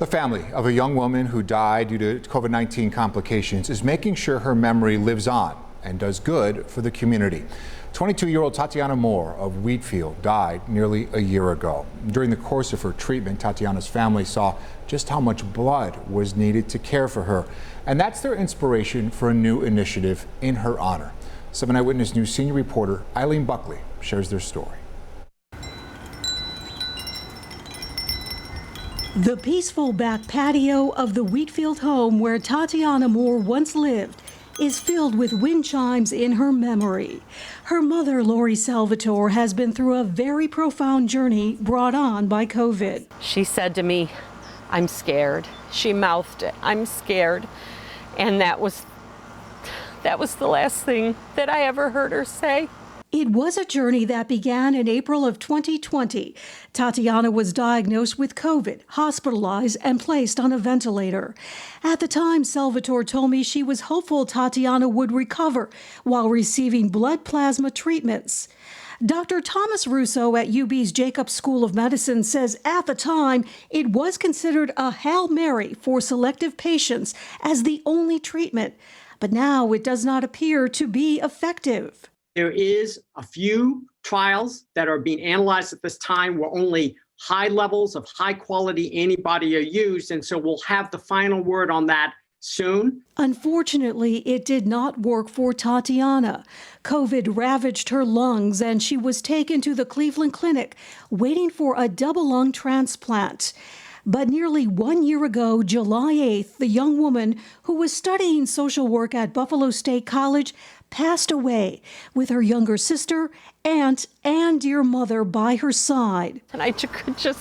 The family of a young woman who died due to COVID-19 complications is making sure her memory lives on and does good for the community. 22-year-old Tatiana Moore of Wheatfield died nearly a year ago. During the course of her treatment, Tatiana's family saw just how much blood was needed to care for her. And that's their inspiration for a new initiative in her honor. 7 Eyewitness News senior reporter Eileen Buckley shares their story. The peaceful back patio of the Wheatfield home where Tatiana Moore once lived is filled with wind chimes in her memory. Her mother, Lori Salvatore, has been through a very profound journey brought on by COVID. She said to me, "I'm scared." She mouthed it, "I'm scared." And that was the last thing that I ever heard her say. It was a journey that began in April of 2020. Tatiana was diagnosed with COVID, hospitalized, and placed on a ventilator. At the time, Salvatore told me she was hopeful Tatiana would recover while receiving blood plasma treatments. Dr. Thomas Russo at UB's Jacobs School of Medicine says at the time it was considered a Hail Mary for selective patients as the only treatment. But now it does not appear to be effective. There is a few trials that are being analyzed at this time where only high levels of high quality antibody are used. And so we'll have the final word on that soon. Unfortunately, it did not work for Tatiana. COVID ravaged her lungs and she was taken to the Cleveland Clinic waiting for a double lung transplant. But nearly 1 year ago, July 8th, the young woman who was studying social work at Buffalo State College passed away with her younger sister, aunt, and dear mother by her side. And I could just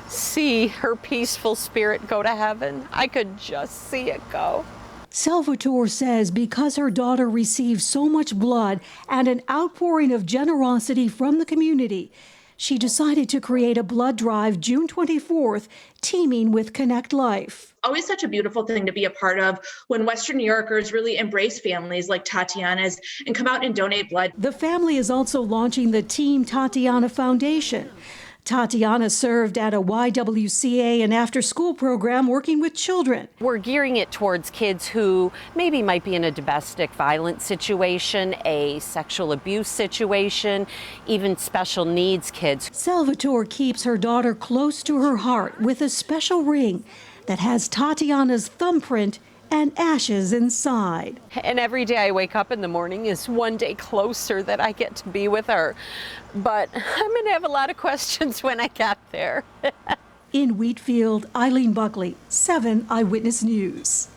see her peaceful spirit go to heaven. I could just see it go. Salvatore says because her daughter received so much blood and an outpouring of generosity from the community, she decided to create a blood drive June 24th, teaming with Connect Life. Always such a beautiful thing to be a part of when Western New Yorkers really embrace families like Tatiana's and come out and donate blood. The family is also launching the Team Tatiana Foundation. Tatiana served at a YWCA and after-school program working with children. We're gearing it towards kids who maybe might be in a domestic violence situation, a sexual abuse situation, even special needs kids. Salvatore keeps her daughter close to her heart with a special ring that has Tatiana's thumbprint and ashes inside. And every day I wake up in the morning is one day closer that I get to be with her. But I'm going to have a lot of questions when I get there. In Wheatfield, Eileen Buckley, 7 Eyewitness News.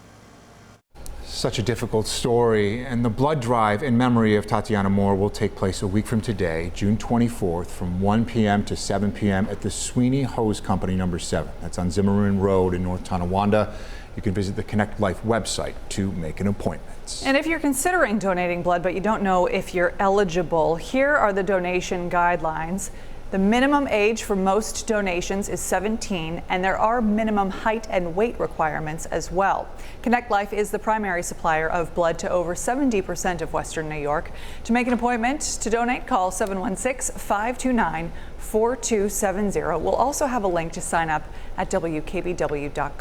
Such a difficult story, and the blood drive in memory of Tatiana Moore will take place a week from today, June 24th, from 1 p.m. to 7 p.m. at the Sweeney Hose Company number 7. That's on Zimmerman Road in North Tonawanda. You can visit the Connect Life website to make an appointment. And if you're considering donating blood but you don't know if you're eligible, here are the donation guidelines. The minimum age for most donations is 17, and there are minimum height and weight requirements as well. Connect Life is the primary supplier of blood to over 70% of Western New York. To make an appointment to donate, call 716-529-4270. We'll also have a link to sign up at WKBW.com.